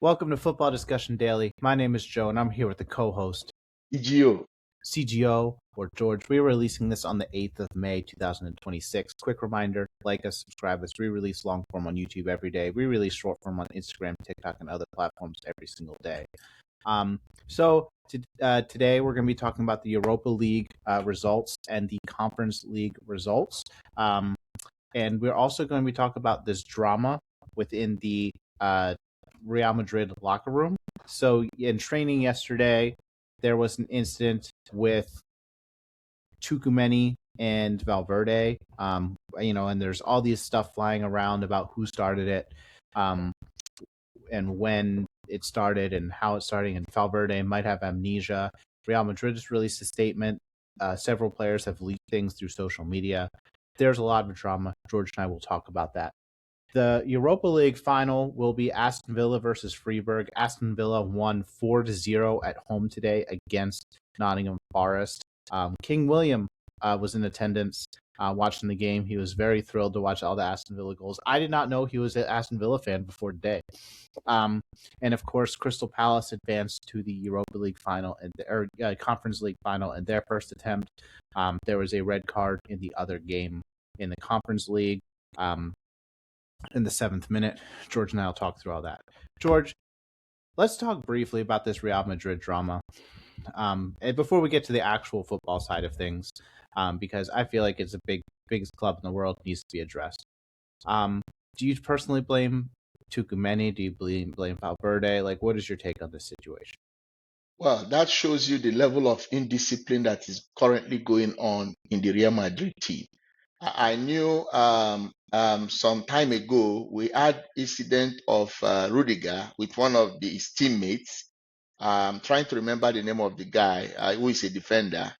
Welcome to Football Discussion Daily. My name is Joe, and I'm here with the co-host, EGO. CGO, or George. We are releasing this on the 8th of May, 2026. Quick reminder, like us, subscribe us. We release long form on YouTube every day. We release short form on Instagram, TikTok, and other platforms every single day. Today we're going to be talking about the Europa League results and the Conference League results. And we're also going to be talking about this drama within the Real Madrid locker room. So in training yesterday, there was an incident with Tucumeni and Valverde, and there's all these stuff flying around about who started it, and when it started and how it's starting, and Valverde might have amnesia. Real Madrid just released a statement. Several players have leaked things through social media. There's a lot of drama. George and I will talk about that. The Europa League final will be Aston Villa versus Frieberg. Aston Villa won 4-0 at home today against Nottingham Forest. King William was in attendance watching the game. He was very thrilled to watch all the Aston Villa goals. I did not know he was an Aston Villa fan before today. And of course, Crystal Palace advanced to the Europa League final or Conference League final in their first attempt. There was a red card in the other game in the Conference League. In the 7th minute. George and I will talk through all that. George, let's talk briefly about this Real Madrid drama. And before we get to the actual football side of things, because I feel like it's the biggest club in the world, needs to be addressed. Do you personally blame Tucumeni? Do you blame Valverde? Like, what is your take on this situation? Well, that shows you the level of indiscipline that is currently going on in the Real Madrid team. I knew some time ago we had incident of Rudiger with one of his teammates. Trying to remember the name of the guy who is a defender.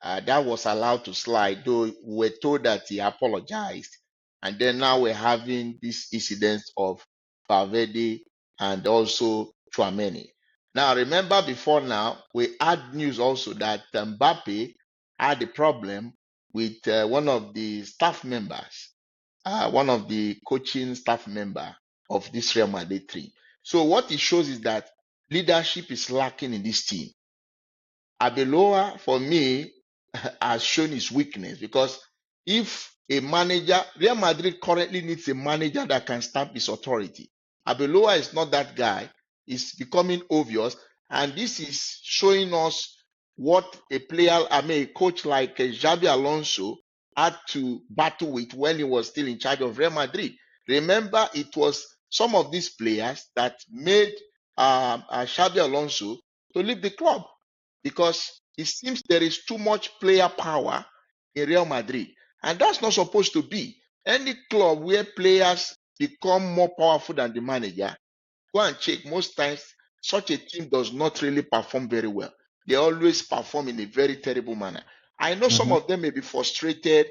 That was allowed to slide, though we were told that he apologized. And then now we're having this incident of Valverde and also Tchouameni. Now, remember before now, we had news also that Mbappe had a problem with one of the staff members, one of the coaching staff member of this Real Madrid team. So what it shows is that leadership is lacking in this team. Abeloa, for me, has shown his weakness because if a manager, Real Madrid currently needs a manager that can stamp his authority. Abeloa is not that guy. It's becoming obvious. And this is showing us what a coach like Xabi Alonso had to battle with when he was still in charge of Real Madrid. Remember, it was some of these players that made Xabi Alonso to leave the club because it seems there is too much player power in Real Madrid. And that's not supposed to be. Any club where players become more powerful than the manager, go and check. Most times, such a team does not really perform very well. They always perform in a very terrible manner. I know some of them may be frustrated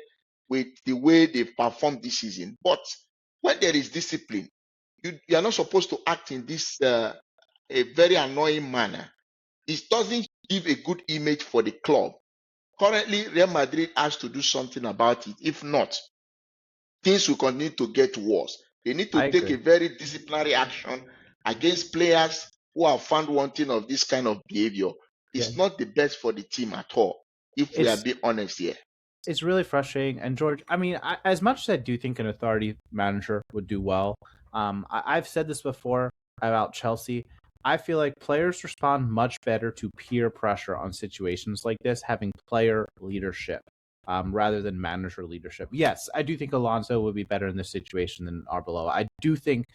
with the way they've performed this season, but when there is discipline, you are not supposed to act in this a very annoying manner. It doesn't give a good image for the club. Currently, Real Madrid has to do something about it. If not, things will continue to get worse. They need to take a very disciplinary action against players who are found wanting of this kind of behavior. It's not the best for the team at all, if we are being honest here. It's really frustrating. And George, I mean, as much as I do think an authority manager would do well, I've said this before about Chelsea. I feel like players respond much better to peer pressure on situations like this, having player leadership rather than manager leadership. Yes, I do think Alonso would be better in this situation than Arbeloa. I do think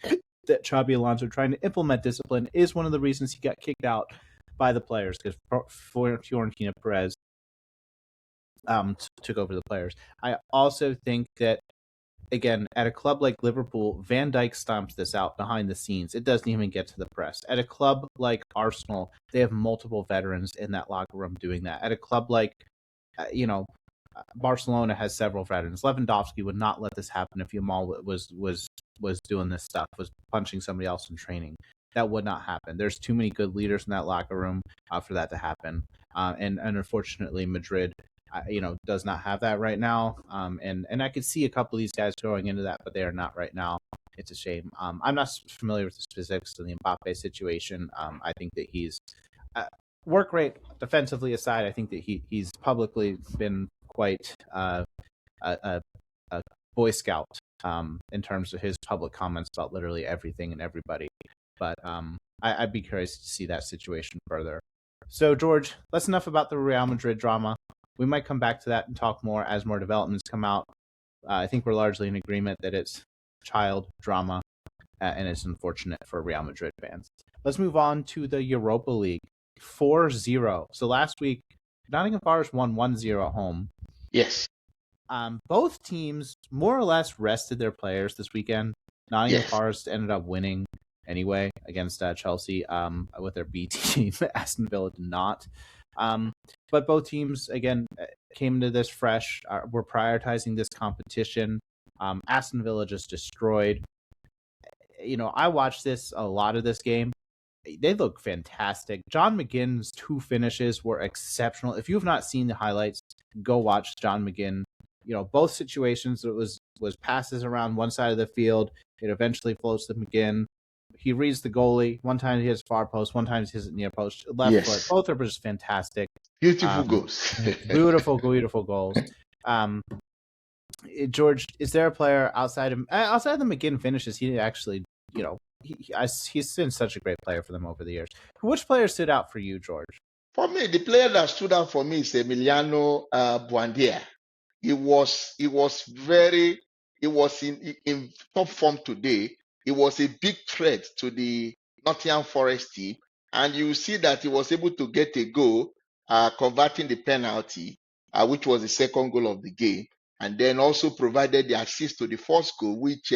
that Xabi Alonso trying to implement discipline is one of the reasons he got kicked out by the players, because Florentino Perez took over the players. I also think that, again, at a club like Liverpool, Van Dijk stomps this out behind the scenes. It doesn't even get to the press. At a club like Arsenal, they have multiple veterans in that locker room doing that. At a club like, Barcelona has several veterans. Lewandowski would not let this happen if Yamal was doing this stuff, was punching somebody else in training. That would not happen. There's too many good leaders in that locker room for that to happen. And unfortunately, Madrid does not have that right now. And I could see a couple of these guys going into that, but they are not right now. it's a shame. I'm not familiar with the specifics of the Mbappe situation. I think that he's uh, work rate defensively aside. I think that he's publicly been quite a, a boy scout in terms of his public comments about literally everything and everybody. But I'd be curious to see that situation further. So, George, that's enough about the Real Madrid drama. We might come back to that and talk more as more developments come out. I think we're largely in agreement that it's child drama, and it's unfortunate for Real Madrid fans. Let's move on to the Europa League. 4-0. So last week, Nottingham Forest won 1-0 at home. Yes. Both teams more or less rested their players this weekend. Nottingham Forest ended up winning anyway against Chelsea with their B team. Aston Villa did not. But both teams, again, came into this fresh. Were prioritizing this competition. Aston Villa just destroyed. I watched a lot of this game. They look fantastic. John McGinn's 2 finishes were exceptional. If you have not seen the highlights, go watch John McGinn. Both situations, it was passes around one side of the field. It eventually floats to McGinn. He reads the goalie. One time he hits far post, one time he hits near post, left foot. Both are just fantastic. Beautiful goals. beautiful goals. George, is there a player outside of the McGinn finishes? He actually, he's been such a great player for them over the years. Which player stood out for you, George? For me, the player that stood out for me is Emiliano Buendia. He was in top form today. He was a big threat to the Nottingham Forest team, and you see that he was able to get a goal, converting the penalty, which was the second goal of the game, and then also provided the assist to the first goal, which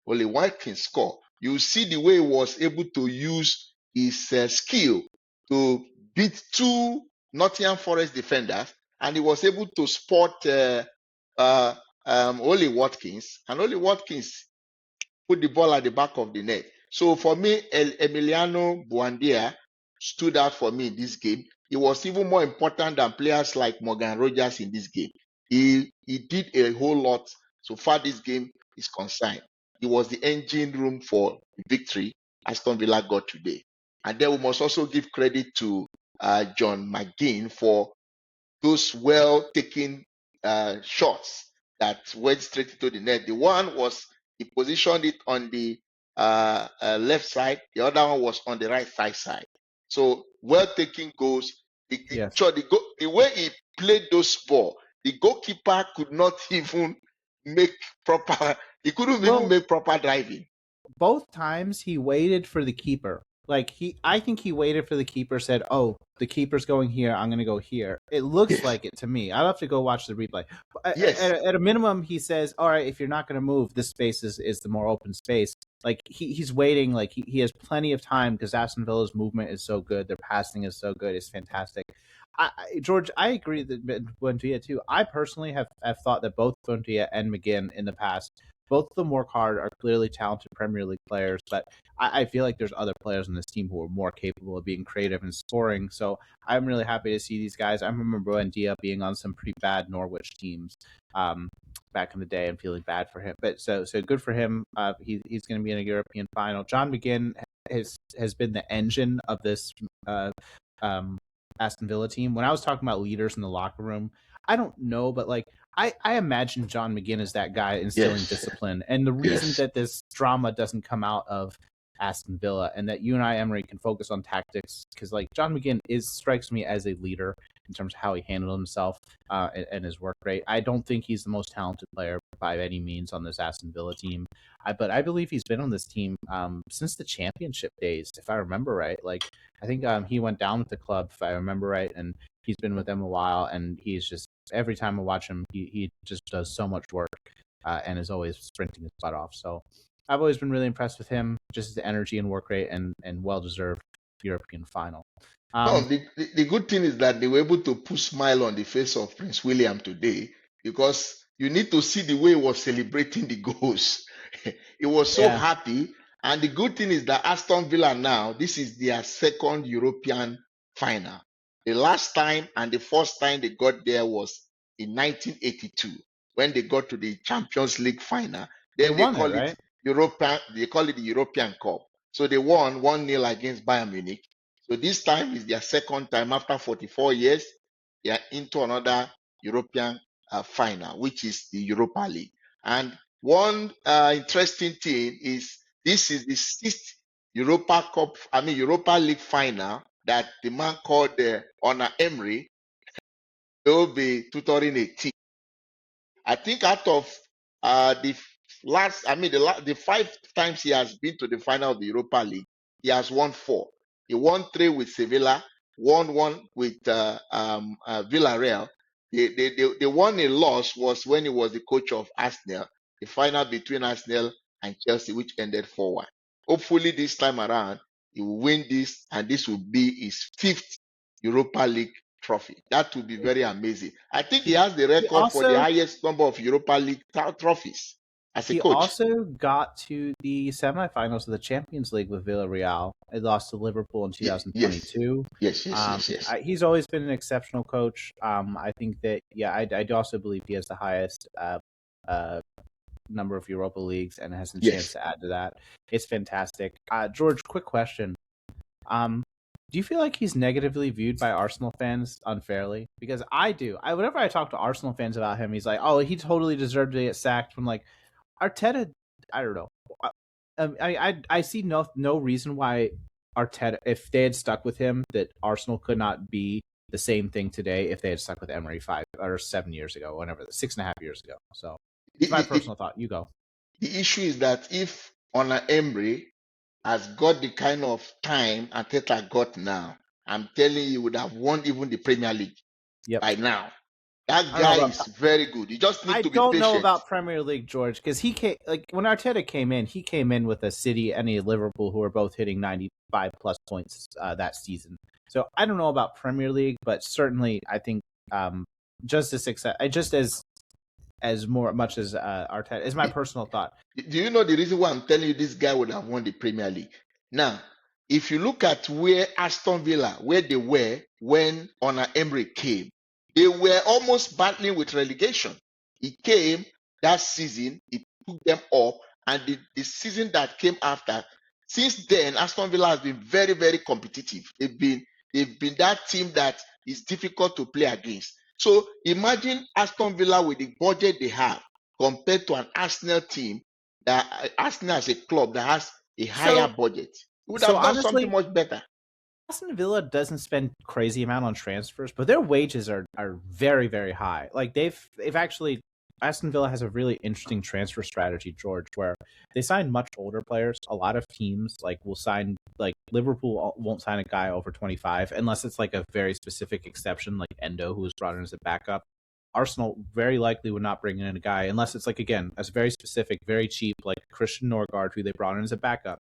Oli Watkins scored. You see the way he was able to use his skill to beat 2 Nottingham Forest defenders, and he was able to spot Oli Watkins, and Oli Watkins put the ball at the back of the net. So for me, Emiliano Buendia stood out for me in this game. He was even more important than players like Morgan Rogers in this game. He did a whole lot so far this game is concerned. He was the engine room for the victory Aston Villa got today. And then we must also give credit to John McGinn for those well taken shots that went straight into the net. The one was he positioned it on the left side, the other one was on the right side. So well taken goals. The way he played those ball, the goalkeeper could not even make proper. He couldn't even make proper driving. Both times he waited for the keeper. I think he waited for the keeper, said, "Oh, the keeper's going here. I'm going to go here." It looks like it to me. I'll have to go watch the replay. At a minimum, he says, "All right, if you're not going to move, this space is the more open space." He's waiting. He has plenty of time because Aston Villa's movement is so good. Their passing is so good. It's fantastic. George, I agree that Buendia too. I personally have thought that both Buendia and McGinn in the past, both of them work hard, are clearly talented Premier League players, but I feel like there's other players on this team who are more capable of being creative and scoring. So I'm really happy to see these guys. I remember Buendia being on some pretty bad Norwich teams back in the day and feeling bad for him. But so good for him. He's going to be in a European final. John McGinn has been the engine of this Aston Villa team. When I was talking about leaders in the locker room, I don't know, but I imagine John McGinn is that guy instilling discipline. And the reason that this drama doesn't come out of Aston Villa and that Unai Emery can focus on tactics, because John McGinn strikes me as a leader in terms of how he handled himself and his work rate. I don't think he's the most talented player by any means on this Aston Villa team, but I believe he's been on this team since the championship days, if I remember right. I think he went down with the club, if I remember right, and he's been with them a while, and he's just, every time I watch him, he just does so much work and is always sprinting his butt off. So I've always been really impressed with him, just the energy and work rate, and well-deserved European final. The good thing is that they were able to put smile on the face of Prince William today, because you need to see the way he was celebrating the goals. He was so happy. And the good thing is that Aston Villa now, this is their second European final. The last time and the first time they got there was in 1982 when they got to the Champions League final. Then they call it, European, they call it the European Cup. So they won 1-0 against Bayern Munich. So this time is their second time after 44 years. They are into another European final, which is the Europa League. And one interesting thing is this is the sixth Europa League final that the man called Honor Emery will be tutoring a team. I think out of the the 5 times he has been to the final of the Europa League, he has won 4. He won 3 with Sevilla, won 1 with Villarreal. The one he lost was when he was the coach of Arsenal, the final between Arsenal and Chelsea, which ended 4-1. Hopefully, this time around, he will win this, and this will be his 5th Europa League trophy. That would be very amazing. I think he He has the he record for the also highest number of Europa League trophies as a he coach. also got to the semifinals of the Champions League with Villarreal. They lost to Liverpool in 2022. Yes. He's always been an exceptional coach. I think that I do also believe he has the highest number of Europa Leagues and has a chance to add to that. It's fantastic. George, quick question. Do you feel like he's negatively viewed by Arsenal fans unfairly? Because I do. Whenever I talk to Arsenal fans about him, he's like, "Oh, he totally deserved to get sacked." From like Arteta, I don't know. I see no reason why Arteta, if they had stuck with him, that Arsenal could not be the same thing today if they had stuck with Emery 5 or 7 years ago, whatever, 6.5 years ago. So it's my personal thought. You go. The issue is that if Honor Emery has got the kind of time Arteta got now, I'm telling you, he would have won even the Premier League by now. That guy is very good. You just need to be patient. I don't know about Premier League, George, because he came when Arteta came in with a City and a Liverpool who are both hitting 95 plus points that season. So I don't know about Premier League, but certainly I think just as much as Arteta is my personal thought. Do you know the reason why I'm telling you this guy would have won the Premier League? Now, if you look at where Aston Villa, where they were when Honor Emery came, they were almost battling with relegation. He came that season, he took them up, and the season that came after, since then, Aston Villa has been very, very competitive. They've been that team that is difficult to play against. So imagine Aston Villa with the budget they have compared to an Arsenal team, that Arsenal as a club that has a higher budget. It would have done something much better. Aston Villa doesn't spend crazy amount on transfers, but their wages are very, very high. Like they've actually, Aston Villa has a really interesting transfer strategy, George, where they sign much older players. A lot of teams will sign, like Liverpool won't sign a guy over 25 unless it's like a very specific exception, like Endo, who was brought in as a backup. Arsenal very likely would not bring in a guy unless it's like, again, as very specific, very cheap, like Christian Norgard, who they brought in as a backup.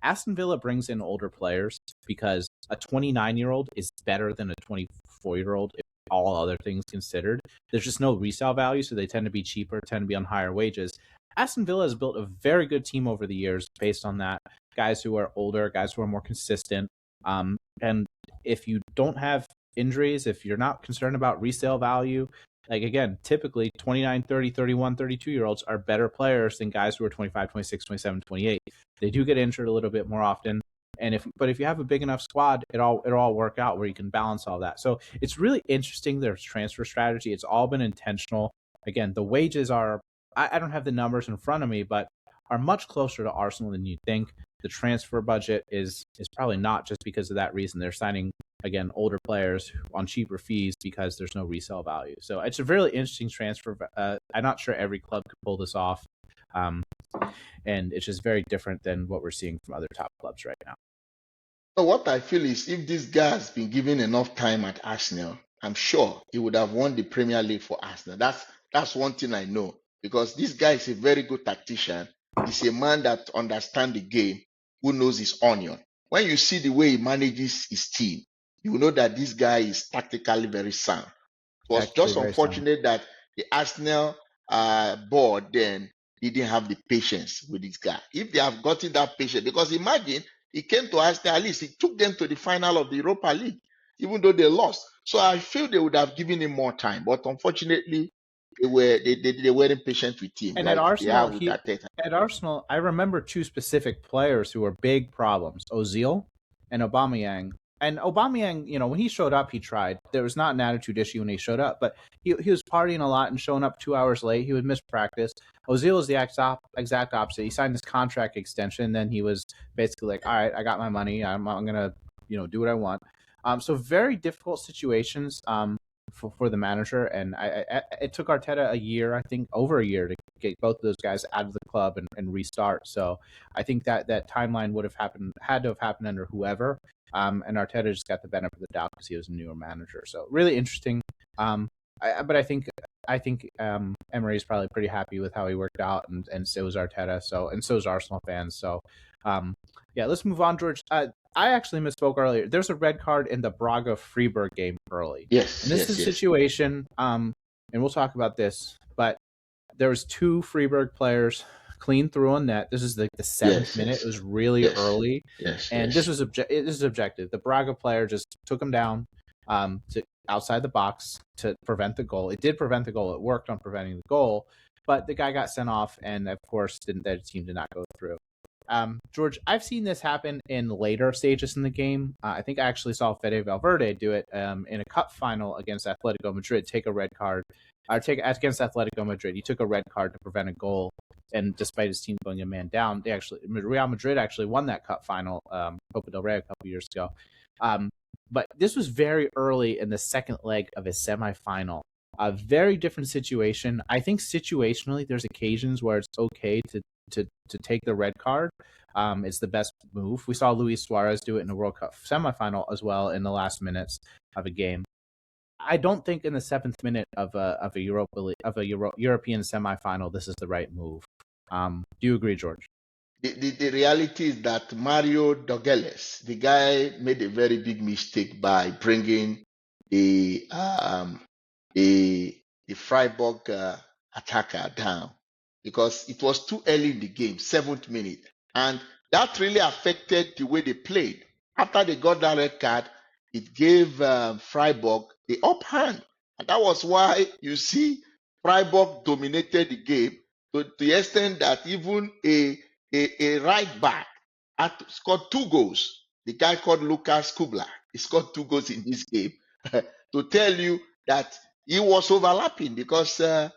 Aston Villa brings in older players because a 29-year-old is better than a 24-year-old if all other things considered. There's just no resale value, so they tend to be cheaper, tend to be on higher wages. Aston Villa has built a very good team over the years based on that. Guys who are older, guys who are more consistent. And if you don't have injuries, if you're not concerned about resale value, like again, typically 29, 30, 31, 32-year-olds are better players than guys who are 25, 26, 27, 28. They do get injured a little bit more often. And if you have a big enough squad, it'll all work out where you can balance all that. So it's really interesting, their transfer strategy. It's all been intentional. Again, the wages are, I don't have the numbers in front of me, but are much closer to Arsenal than you think. The transfer budget is probably not just because of that reason. They're signing, again, older players on cheaper fees because there's no resale value. So it's a really interesting transfer. I'm not sure every club could pull this off. And it's just very different than what we're seeing from other top clubs right now. So what I feel is if this guy has been given enough time at Arsenal, I'm sure he would have won the Premier League for Arsenal. That's one thing I know, because this guy is a very good tactician. He's a man that understands the game, who knows his onion. When you see the way he manages his team, you know that this guy is tactically very sound. It was just unfortunate that the Arsenal board then didn't have the patience with this guy. If they have gotten that patience, because imagine he came to Arsenal, at least he took them to the final of the Europa League, even though they lost. So I feel they would have given him more time. But unfortunately, they weren't patient with him And like they are with Arteta. At Arsenal, I remember two specific players who were big problems: Ozil and Aubameyang. And Aubameyang, when he showed up, he tried. There was not an attitude issue when he showed up, but he was partying a lot and showing up 2 hours late. He would miss practice. Ozil is the exact opposite. He signed this contract extension, and then he was basically like, "All right, I got my money. I'm gonna, do what I want." So very difficult situations. For the manager, and it took Arteta a year, I think over a year, to get both of those guys out of the club and restart. So I think that timeline had to have happened under whoever, and Arteta just got the benefit of the doubt because he was a newer manager. So really interesting. But I think Emery is probably pretty happy with how he worked out, and so is Arteta. And so is Arsenal fans. So yeah, let's move on, George. I actually misspoke earlier. There's a red card in the Braga Frieberg game early. Yes, and this is a situation, and we'll talk about this, but there was 2 Frieberg players clean through on net. This is the 7th minute. It was really early. This is objective. The Braga player just took him down to outside the box to prevent the goal. It did prevent the goal. It worked on preventing the goal, but the guy got sent off, and of course, the team did not go through. George, I've seen this happen in later stages in the game. I think I actually saw Fede Valverde do it in a cup final against Atletico Madrid, take a red card. Against Atletico Madrid, he took a red card to prevent a goal, and despite his team going a man down, Real Madrid actually won that cup final, Copa del Rey, a couple years ago. But this was very early in the second leg of a semifinal. A very different situation. I think situationally, there's occasions where it's okay to take the red card. It's the best move. We saw Luis Suarez do it in a World Cup semifinal as well in the last minutes of a game. I don't think in the 7th minute of a European semifinal this is the right move. Do you agree, George? The reality is that Mario Dogeles, the guy, made a very big mistake by bringing the Freiburg attacker down, because it was too early in the game, 7th minute, and that really affected the way they played. After they got that red card, it gave Freiburg the up hand, and that was why you see Freiburg dominated the game to the extent that even a right back had scored 2 goals. The guy called Lucas Kubla, he scored 2 goals in this game to tell you that he was overlapping because they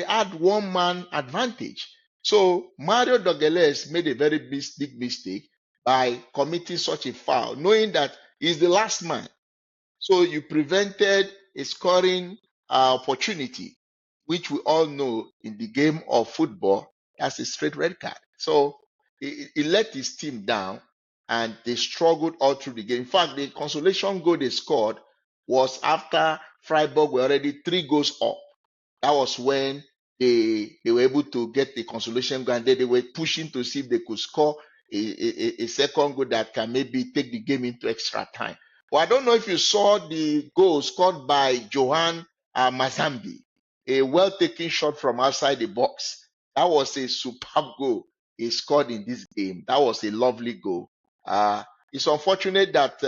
had 1-man advantage. So Mario Dogeles made a very big mistake by committing such a foul, knowing that he's the last man. So you prevented a scoring opportunity, which we all know in the game of football, that's a straight red card. So he let his team down, and they struggled all through the game. In fact, the consolation goal they scored was after Freiburg were already 3 goals up. That was when they were able to get the consolation goal, and then they were pushing to see if they could score a second goal that can maybe take the game into extra time. Well, I don't know if you saw the goal scored by Johan Mazambi, a well-taken shot from outside the box. That was a superb goal he scored in this game. That was a lovely goal. It's unfortunate that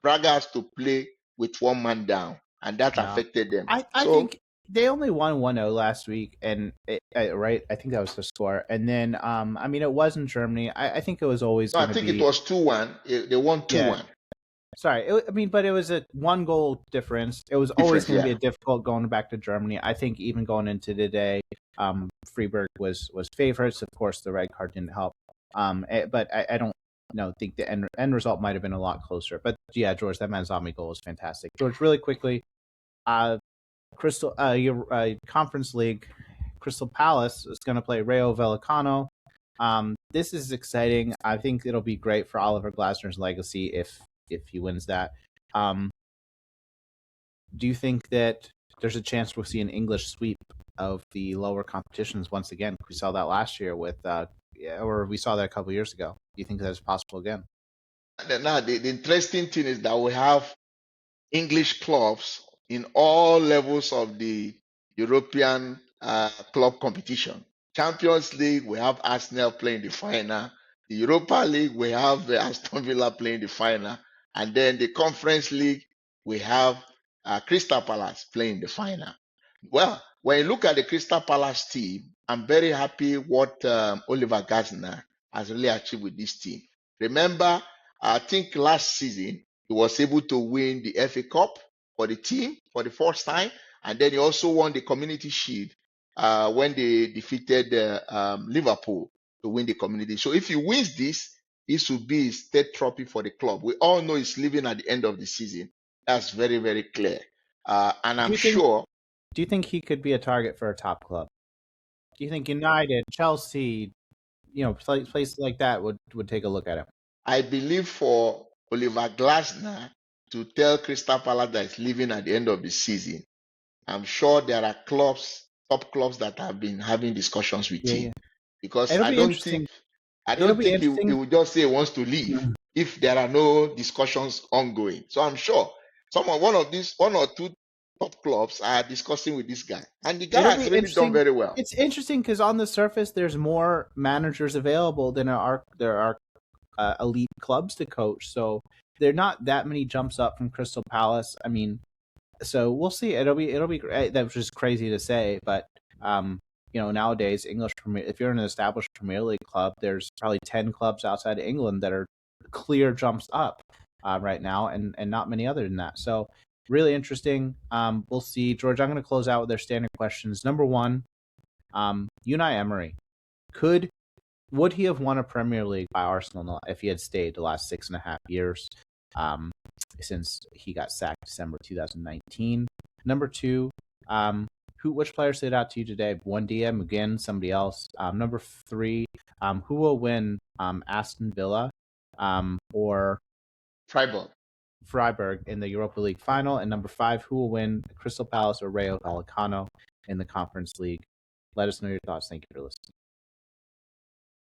Braga has to play with 1 man down, and that affected them. I think they only won 1-0 last week, and right, I think that was the score. And then, it was in Germany. I think it was always. No, I think it was 2-1. They won 2-1. Yeah. Sorry, but it was a 1 goal difference. It was always going to be a difficult going back to Germany. I think even going into today, Frieberg was favorites. Of course, the red card didn't help. But I don't think the end result might have been a lot closer. But yeah, George, that Manzami goal was fantastic. George, really quickly, Conference League, Crystal Palace is going to play Rayo Vallecano. This is exciting. I think it'll be great for Oliver Glasner's legacy if he wins that. Do you think that there's a chance we'll see an English sweep of the lower competitions once again? We saw that last year or we saw that a couple of years ago. Do you think that's possible again? Now, the interesting thing is that we have English clubs in all levels of the European club competition. Champions League, we have Arsenal playing the final. The Europa League, we have Aston Villa playing the final. And then the Conference League, we have Crystal Palace playing the final. Well, when you look at the Crystal Palace team, I'm very happy what Oliver Gardner has really achieved with this team. Remember, I think last season he was able to win the FA Cup for the team for the first time, and then he also won the Community Shield when they defeated Liverpool to win the Community. So if he wins this will be his third trophy for the club. We all know he's leaving at the end of the season. That's very, very clear. And Do I'm you think sure do you think he could be a target for a top club? Do you think United, Chelsea, places like that would take a look at him? I believe for Oliver Glasner to tell Crystal Palace that he's leaving at the end of the season, I'm sure there are top clubs that have been having discussions with Yeah, him yeah. because It'll I be don't interesting. think I It'll don't be think he interesting. would just say he wants to leave if there are no discussions ongoing. So I'm sure one or two top clubs are discussing with this guy, and the guy It'll be has really done interesting. very well. It's interesting because on the surface, there's more managers available than there are elite clubs to coach. So there are not that many jumps up from Crystal Palace. I mean, so we'll see. It'll be great. That was just crazy to say, but nowadays English Premier, if you're in an established Premier League club, there's probably 10 clubs outside of England that are clear jumps up right now, and not many other than that. So really interesting. We'll see. George, I'm going to close out with their standard questions. Number one, Unai Emery would he have won a Premier League by Arsenal if he had stayed the last 6.5 years? Since he got sacked December 2019. Number two, which player stood out to you today? Buendia, McGinn, somebody else. Number three, who will win Aston Villa or Frieberg in the Europa League final? And number five, who will win Crystal Palace or Rayo Vallecano in the Conference League? Let us know your thoughts. Thank you for listening.